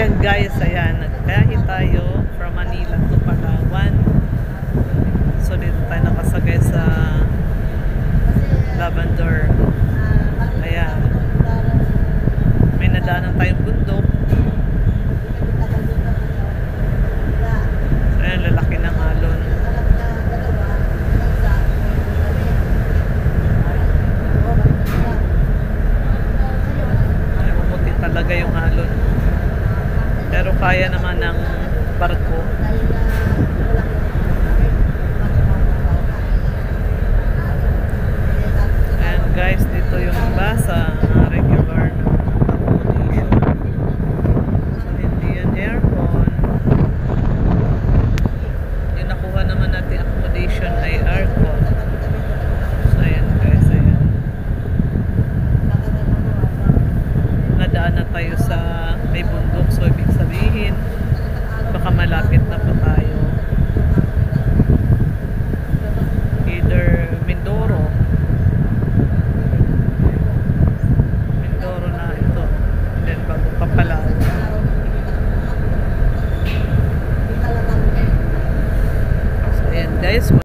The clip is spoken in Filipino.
Ayan guys, ayan, nagbiyahe tayo from Manila to Palawan. So dito tayo nakasagay sa Lavender. Ayan, may nadaanan tayong bundok. So ayan, lalaki ng alon. Ayan, mabuti talaga yung alon. Pero kaya naman ng barko. Ayan guys, dito yung basa regular na accommodation. So hindi yan aircon. Yung nakuha naman natin accommodation ay aircon. So ayan guys, ayan. Nadaan na tayo sa may bundok, so ibig sabihin baka malapit na pa tayo, either Mindoro na ito, and then bago pa Palawan. So ayan guys.